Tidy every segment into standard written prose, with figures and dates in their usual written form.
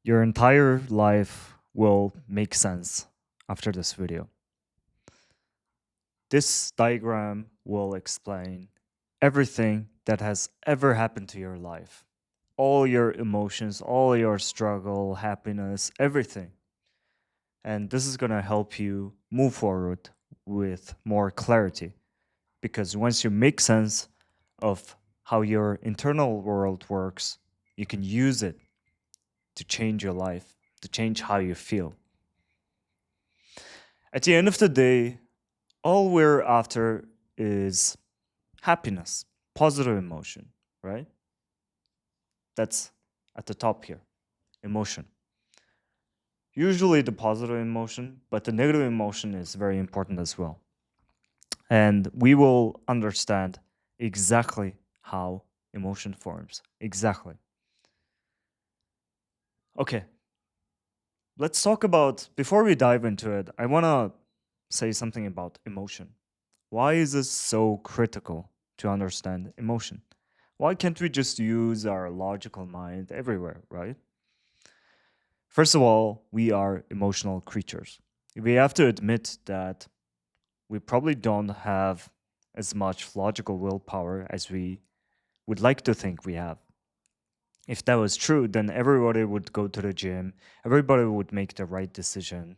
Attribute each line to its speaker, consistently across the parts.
Speaker 1: Your entire life will make sense after this video. This diagram will explain everything that has ever happened to your life. All your emotions, all your struggle, happiness, everything. And this is going to help you move forward with more clarity. Because once you make sense of how your internal world works, you can use it to change your life, to change how you feel. At the end of the day, all we're after is happiness, positive emotion, right? That's at the top here, emotion. Usually the positive emotion, but the negative emotion is very important as well. And we will understand exactly how emotion forms. Exactly. Okay, let's talk about, before we dive into it, I want to say something about emotion. Why is this so critical to understand emotion? Why can't we just use our logical mind everywhere, right? First of all, we are emotional creatures. We have to admit that we probably don't have as much logical willpower as we would like to think we have. If that was true, then everybody would go to the gym, everybody would make the right decision,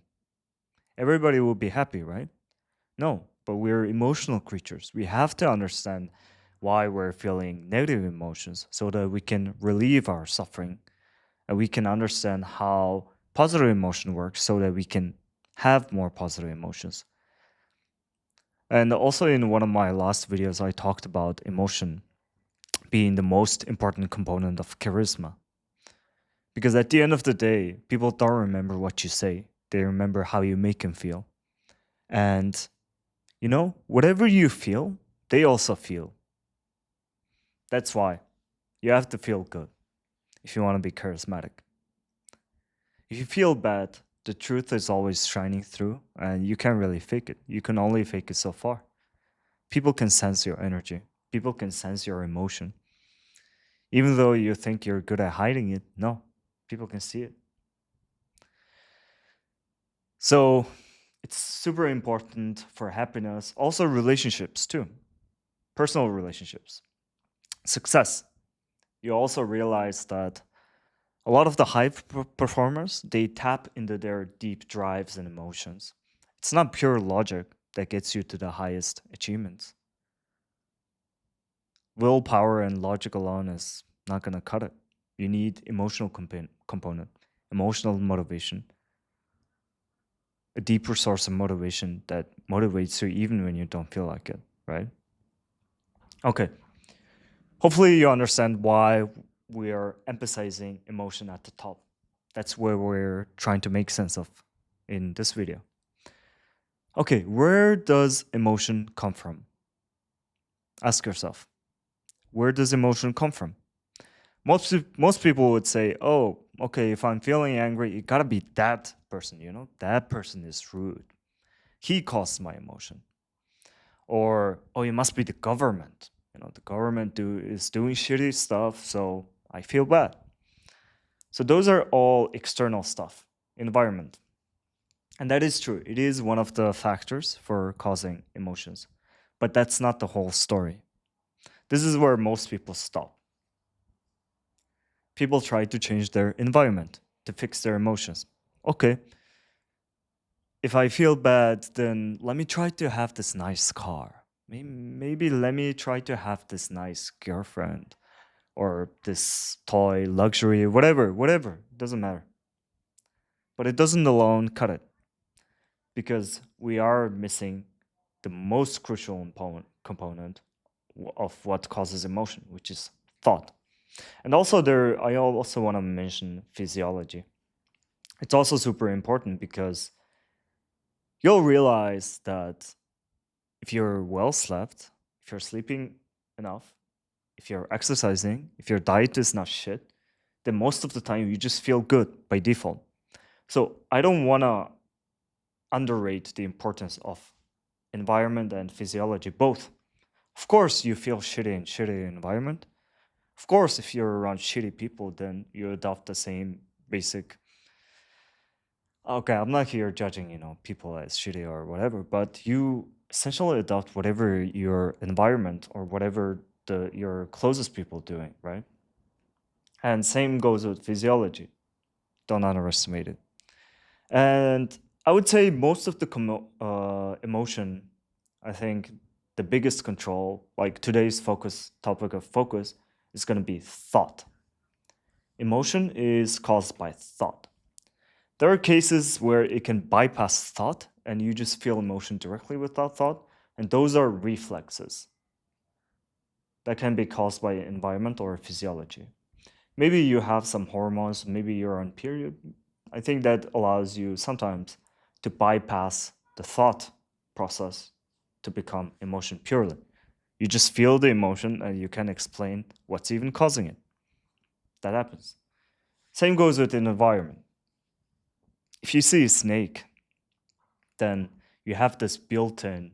Speaker 1: everybody would be happy, right? No, but we're emotional creatures. We have to understand why we're feeling negative emotions so that we can relieve our suffering and we can understand how positive emotion works so that we can have more positive emotions. And also, in one of my last videos, I talked about emotion being the most important component of charisma. Because at the end of the day, people don't remember what you say, they remember how you make them feel. And, whatever you feel, they also feel. That's why you have to feel good if you want to be charismatic. If you feel bad, the truth is always shining through, and you can't really fake it. You can only fake it so far. People can sense your energy, people can sense your emotion. Even though you think you're good at hiding it, no, people can see it. So it's super important for happiness, also relationships too, personal relationships, success. You also realize that a lot of the high performers, they tap into their deep drives and emotions. It's not pure logic that gets you to the highest achievements. Willpower and logic alone is not going to cut it. You need emotional component, emotional motivation, a deeper source of motivation that motivates you even when you don't feel like it, right? Okay. Hopefully you understand why we are emphasizing emotion at the top. That's where we're trying to make sense of in this video. Okay, where does emotion come from? Ask yourself, where does emotion come from? Most people would say, oh, okay, if I'm feeling angry, it gotta be that person, that person is rude. He caused my emotion. Or, oh, it must be the government. The government is doing shitty stuff, so I feel bad. So those are all external stuff, environment. And that is true. It is one of the factors for causing emotions. But that's not the whole story. This is where most people stop. People try to change their environment to fix their emotions. Okay, if I feel bad, then let me try to have this nice car. Maybe let me try to have this nice girlfriend or this toy, luxury, whatever, doesn't matter. But it doesn't alone cut it because we are missing the most crucial component of what causes emotion, which is thought. And also I also want to mention physiology. It's also super important because you'll realize that if you're well slept, if you're sleeping enough, if you're exercising, if your diet is not shit, then most of the time you just feel good by default. So I don't want to underrate the importance of environment and physiology both. Of course, you feel shitty in shitty environment. Of course, if you're around shitty people, then you adopt the same basic Okay, I'm not here judging, people as shitty or whatever, but you essentially adopt whatever your environment or whatever your closest people doing, right? And same goes with physiology. Don't underestimate it. And I would say most of the emotion, I think the biggest control, like today's topic of focus, is going to be thought. Emotion is caused by thought. There are cases where it can bypass thought and you just feel emotion directly without thought, and those are reflexes that can be caused by environment or physiology. Maybe you have some hormones, maybe you're on period. I think that allows you sometimes to bypass the thought process to become emotion purely. You just feel the emotion and you can explain what's even causing it. That happens. Same goes with an environment. If you see a snake, then you have this built-in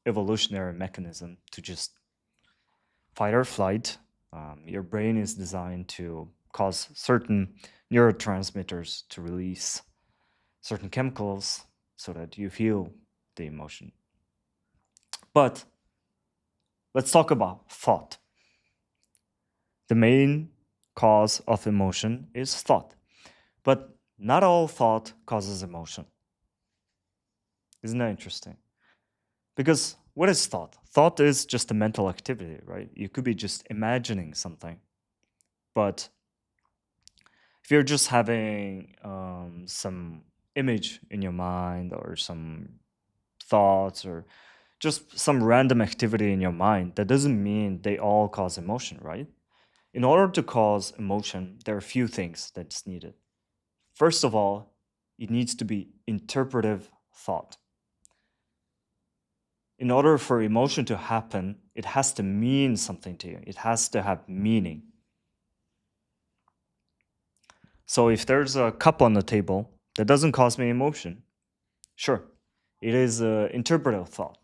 Speaker 1: evolutionary mechanism to just fight or flight. Your brain is designed to cause certain neurotransmitters to release certain chemicals so that you feel the emotion. But let's talk about thought. The main cause of emotion is thought. But not all thought causes emotion. Isn't that interesting? Because what is thought? Thought is just a mental activity, right? You could be just imagining something. But if you're just having some image in your mind or some thoughts or just some random activity in your mind, that doesn't mean they all cause emotion, right? In order to cause emotion, there are a few things that's needed. First of all, it needs to be interpretive thought. In order for emotion to happen, it has to mean something to you. It has to have meaning. So if there's a cup on the table that doesn't cause me emotion, sure, it is an interpretive thought,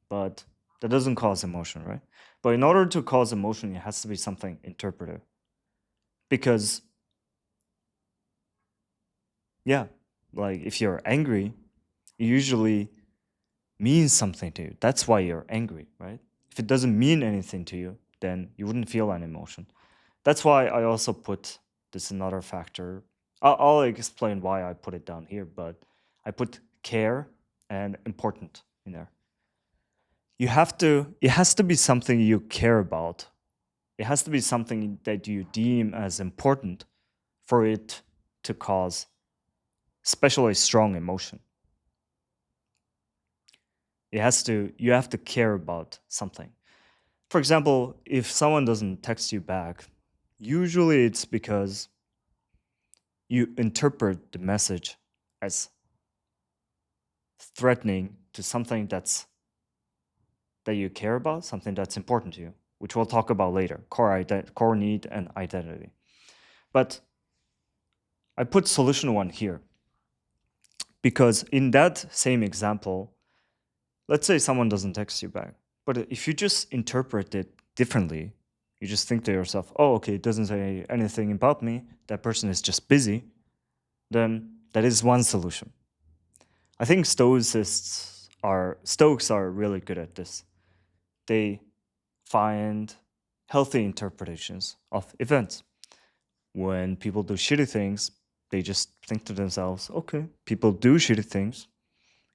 Speaker 1: but that doesn't cause emotion, right? But in order to cause emotion, it has to be something interpretive. Because, yeah, like if you're angry, it usually means something to you. That's why you're angry, right? If it doesn't mean anything to you, then you wouldn't feel an emotion. That's why I also put this another factor. I'll explain why I put it down here, but I put care and important in there. It has to be something you care about. It has to be something that you deem as important for it to cause especially strong emotion. You have to care about something. For example, if someone doesn't text you back, usually it's because you interpret the message as threatening to something that you care about, something that's important to you, which we'll talk about later, core need and identity. But I put solution one here because in that same example, let's say someone doesn't text you back, but if you just interpret it differently, you just think to yourself, oh, okay, it doesn't say anything about me, that person is just busy, then that is one solution. I think Stoics are really good at this. They find healthy interpretations of events. When people do shitty things, they just think to themselves, okay, people do shitty things.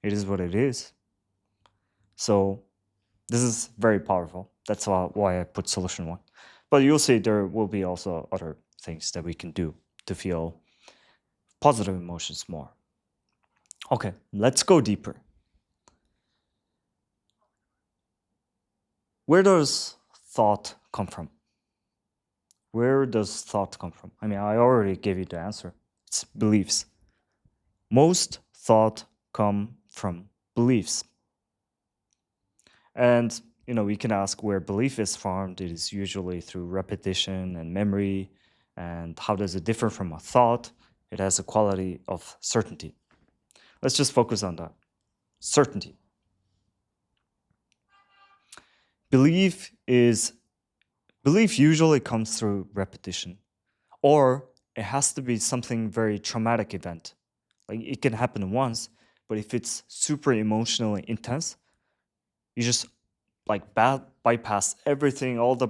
Speaker 1: It is what it is. So this is very powerful. That's why I put solution one. But you'll see there will be also other things that we can do to feel positive emotions more. Okay, let's go deeper. Where does thought come from? Where does thought come from? I mean, I already gave you the answer. It's beliefs. Most thought come from beliefs. And we can ask where belief is formed. It is usually through repetition and memory. And how does it differ from a thought? It has a quality of certainty. Let's just focus on that. Certainty. Belief usually comes through repetition, or it has to be something very traumatic event. Like it can happen once, but if it's super emotionally intense, you just like bypass everything, all the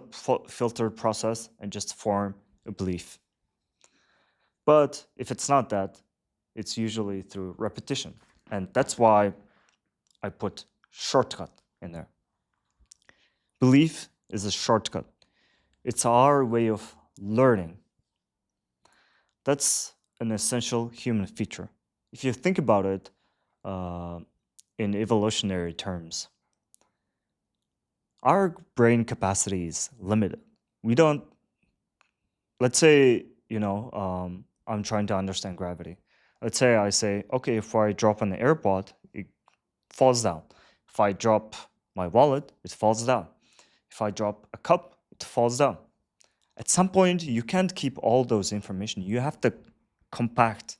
Speaker 1: filtered process, and just form a belief. But if it's not that, it's usually through repetition. And that's why I put shortcut in there. Belief is a shortcut. It's our way of learning. That's an essential human feature. If you think about it uh, in evolutionary terms, our brain capacity is limited. We don't, let's say, I'm trying to understand gravity. Let's say I say, okay, if I drop an AirPod, it falls down. If I drop my wallet, it falls down. If I drop a cup, it falls down. At some point, you can't keep all those information. You have to compact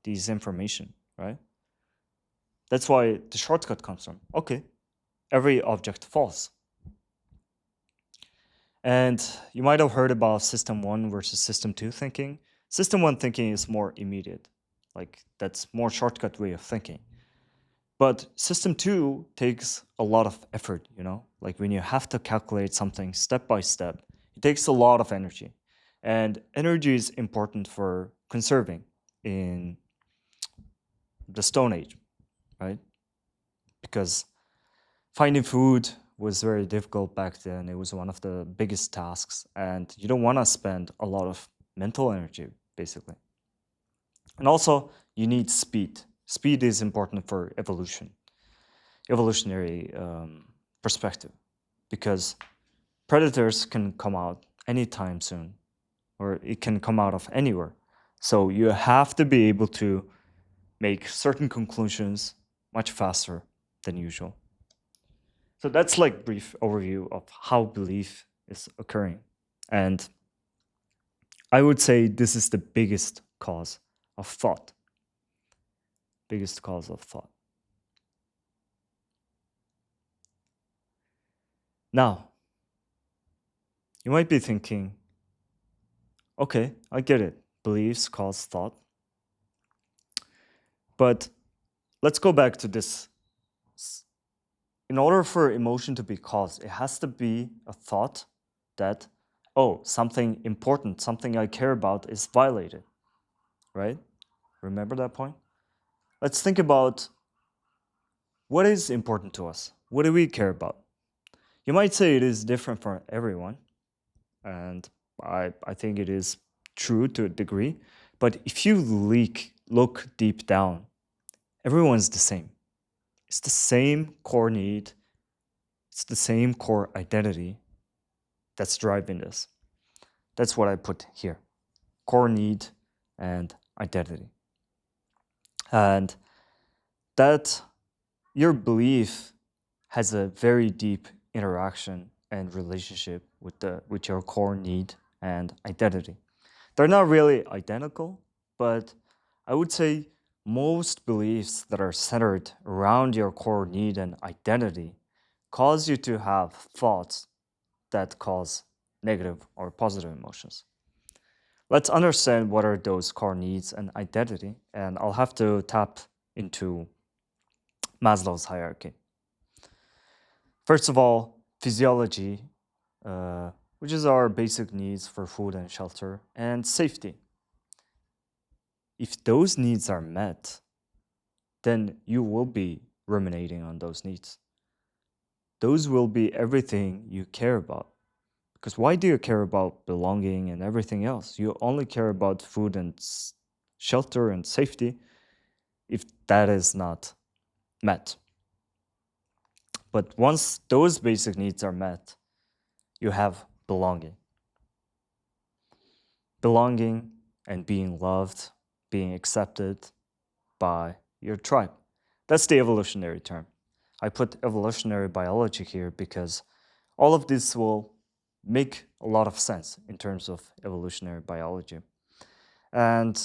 Speaker 1: these information, right? That's why the shortcut comes from. Okay, every object falls. And you might have heard about system 1 versus system 2 thinking. System 1 thinking is more immediate. Like that's more shortcut way of thinking. But system 2 takes a lot of effort, Like when you have to calculate something step by step, it takes a lot of energy. And energy is important for conserving in the Stone Age, right? Because finding food was very difficult back then. It was one of the biggest tasks, and you don't want to spend a lot of mental energy, basically. And also, you need speed. Speed is important for evolutionary perspective, because predators can come out anytime soon, or it can come out of anywhere. So you have to be able to make certain conclusions much faster than usual. So that's like brief overview of how belief is occurring. And I would say this is the biggest cause of thought. Biggest cause of thought. Now, you might be thinking, okay, I get it. Beliefs cause thought. But let's go back to this. In order for emotion to be caused, it has to be a thought that, oh, something important, something I care about is violated, right? Remember that point? Let's think about what is important to us. What do we care about? You might say it is different for everyone, and I think it is true to a degree. But if you look deep down, everyone's the same. It's the same core need. It's the same core identity that's driving this. That's what I put here. Core need and identity. And that your belief has a very deep interaction and relationship with your core need and identity. They're not really identical, but I would say most beliefs that are centered around your core need and identity cause you to have thoughts that cause negative or positive emotions. Let's understand what are those core needs and identity, and I'll have to tap into Maslow's hierarchy. First of all, physiology, which is our basic needs for food and shelter, and safety. If those needs are met, then you will be ruminating on those needs. Those will be everything you care about. Because why do you care about belonging and everything else? You only care about food and shelter and safety if that is not met. But once those basic needs are met, you have belonging. Belonging and being loved, being accepted by your tribe. That's the evolutionary term. I put evolutionary biology here because all of this will make a lot of sense in terms of evolutionary biology. And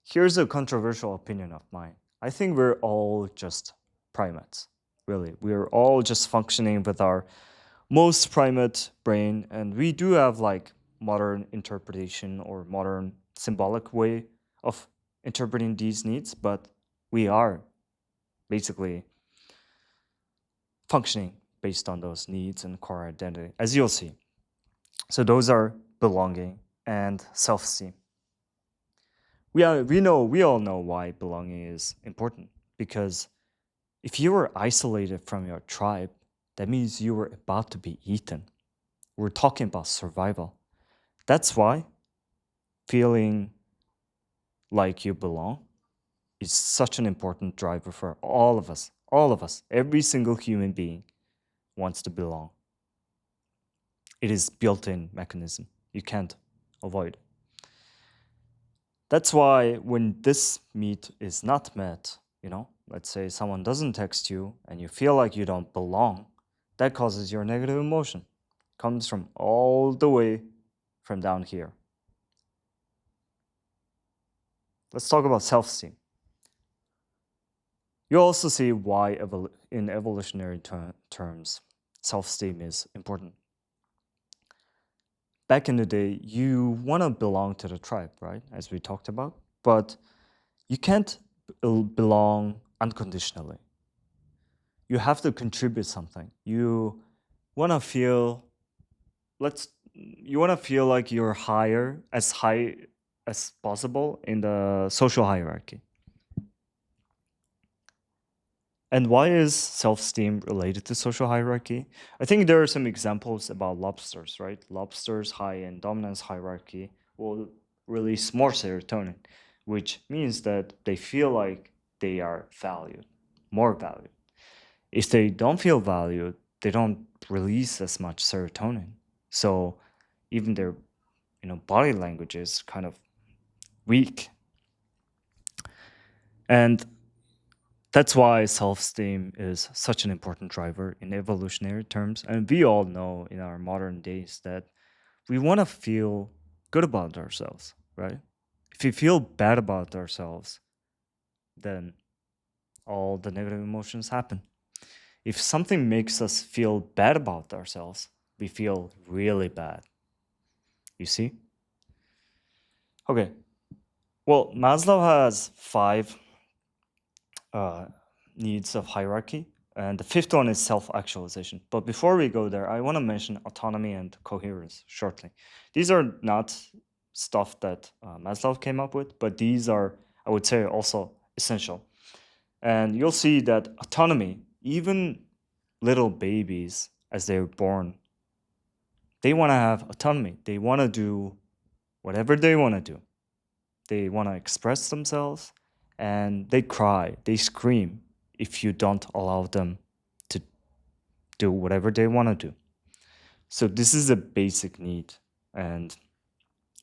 Speaker 1: here's a controversial opinion of mine. I think we're all just primates, really. We're all just functioning with our most primate brain, and we do have like modern interpretation or modern symbolic way of interpreting these needs, but we are basically functioning based on those needs and core identity, as you'll see. So those are belonging and self-esteem. We all know why belonging is important, because if you were isolated from your tribe, that means you were about to be eaten. We're talking about survival. That's why feeling like you belong is such an important driver for all of us. All of us, every single human being wants to belong. It is built-in mechanism. You can't avoid it. That's why when this need is not met, let's say someone doesn't text you and you feel like you don't belong, that causes your negative emotion. Comes from all the way from down here. Let's talk about self-esteem. You also see why in evolutionary terms, self-esteem is important. Back in the day, you want to belong to the tribe, right? As we talked about, but you can't belong unconditionally. You have to contribute something. You want to feel like you're high as possible in the social hierarchy. And why is self-esteem related to social hierarchy? I think there are some examples about lobsters, right? Lobsters high in dominance hierarchy will release more serotonin, which means that they feel like they are valued, more valued. If they don't feel valued, they don't release as much serotonin. So even their body language is kind of weak. And that's why self-esteem is such an important driver in evolutionary terms. And we all know in our modern days that we want to feel good about ourselves, right? If we feel bad about ourselves, then all the negative emotions happen. If something makes us feel bad about ourselves, we feel really bad. You see? Okay. Well, Maslow has 5 needs of hierarchy, and the 5th one is self-actualization. But before we go there, I want to mention autonomy and coherence shortly. These are not stuff that Maslow came up with, but these are, I would say, also essential. And you'll see that autonomy, even little babies as they're born, they want to have autonomy. They want to do whatever they want to do. They want to express themselves, and they cry, they scream if you don't allow them to do whatever they want to do. So this is a basic need, and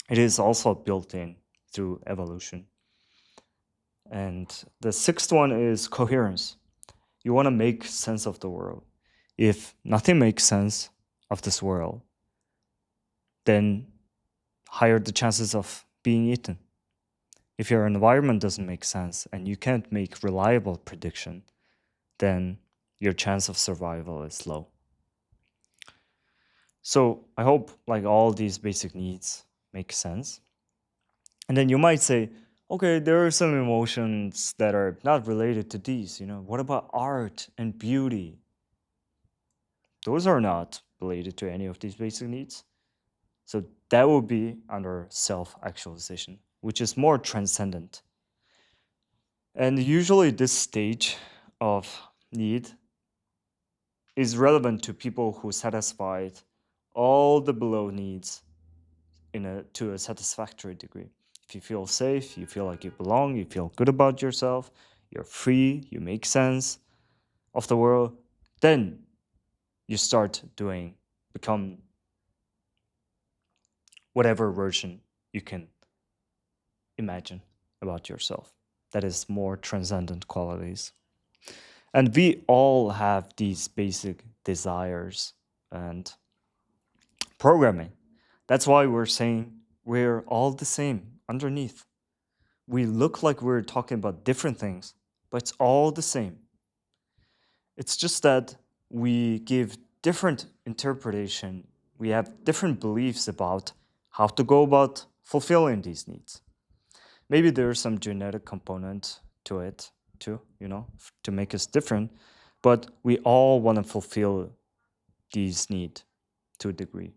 Speaker 1: it is also built in through evolution. And the 6th one is coherence. You want to make sense of the world. If nothing makes sense of this world, then higher the chances of being eaten. If your environment doesn't make sense and you can't make reliable prediction, then your chance of survival is low. So I hope like all these basic needs make sense. And then you might say, okay, there are some emotions that are not related to these. What about art and beauty? Those are not related to any of these basic needs. So that would be under self-actualization, which is more transcendent. And usually this stage of need is relevant to people who satisfied all the below needs to a satisfactory degree. If you feel safe, you feel like you belong, you feel good about yourself, you're free, you make sense of the world, then you start become whatever version you can imagine about yourself. That is more transcendent qualities. And we all have these basic desires and programming. That's why we're saying we're all the same underneath. We look like we're talking about different things, but it's all the same. It's just that we give different interpretation. We have different beliefs about how to go about fulfilling these needs. Maybe there's some genetic component to it too, to make us different, but we all want to fulfill these needs to a degree.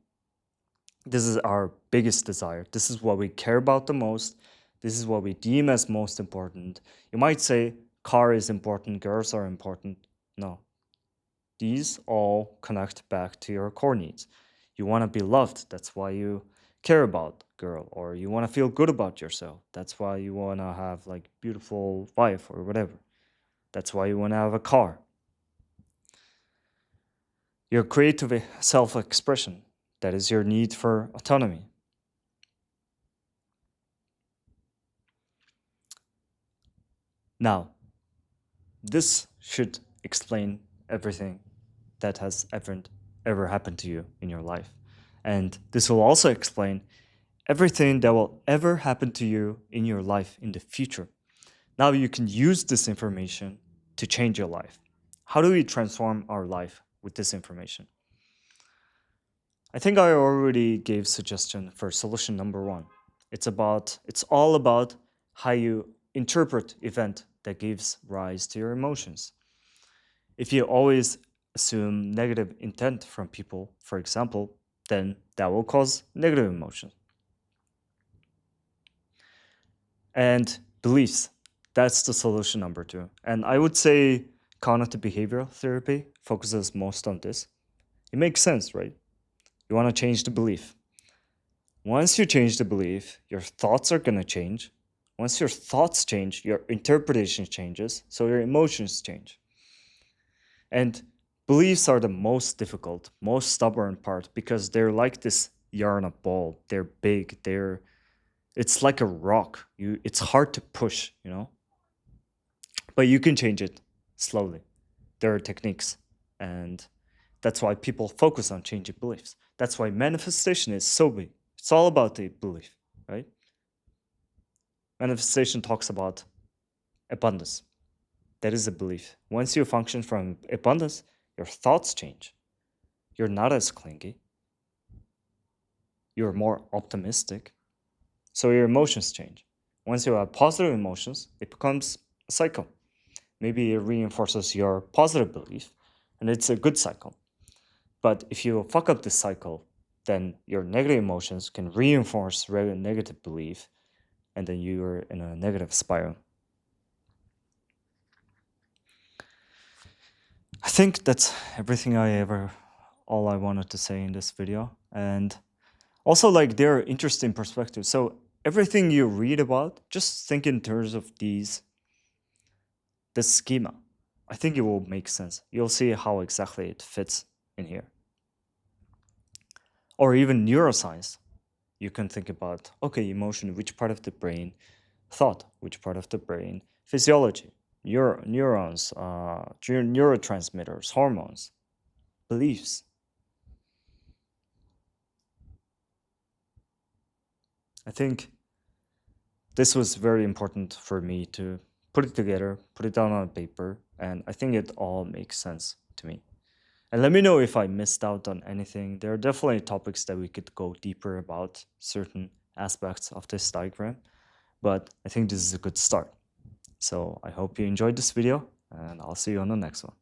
Speaker 1: This is our biggest desire. This is what we care about the most. This is what we deem as most important. You might say car is important, girls are important. No. These all connect back to your core needs. You want to be loved. That's why you care about girl, or you want to feel good about yourself. That's why you want to have like beautiful wife or whatever. That's why you want to have a car. Your creative self-expression, that is your need for autonomy. Now, this should explain everything that has ever happened to you in your life. And this will also explain everything that will ever happen to you in your life in the future. Now you can use this information to change your life. How do we transform our life with this information? I think I already gave suggestion for solution number 1. It's all about how you interpret event that gives rise to your emotions. If you always assume negative intent from people, for example, then that will cause negative emotions. And beliefs, that's the solution number 2. And I would say cognitive behavioral therapy focuses most on this. It makes sense, right? You want to change the belief. Once you change the belief, your thoughts are going to change. Once your thoughts change, your interpretation changes, so your emotions change. And beliefs are the most difficult, most stubborn part because they're like this yarn of ball. They're big. It's like a rock. It's hard to push, But you can change it slowly. There are techniques, and that's why people focus on changing beliefs. That's why manifestation is so big. It's all about the belief, right? Manifestation talks about abundance. That is a belief. Once you function from abundance, your thoughts change. You're not as clingy. You're more optimistic. So your emotions change. Once you have positive emotions, it becomes a cycle. Maybe it reinforces your positive belief, and it's a good cycle. But if you fuck up this cycle, then your negative emotions can reinforce negative belief, and then you're in a negative spiral. I think that's everything all I wanted to say in this video. And also, like, there are interesting perspectives. So everything you read about, just think in terms of this schema. I think it will make sense. You'll see how exactly it fits in here. Or even neuroscience. You can think about, okay, emotion, which part of the brain, thought, which part of the brain, physiology, neurons, neurotransmitters, hormones, beliefs. I think this was very important for me to put it together, put it down on paper, and I think it all makes sense to me. And let me know if I missed out on anything. There are definitely topics that we could go deeper about certain aspects of this diagram, but I think this is a good start. So I hope you enjoyed this video, and I'll see you on the next one.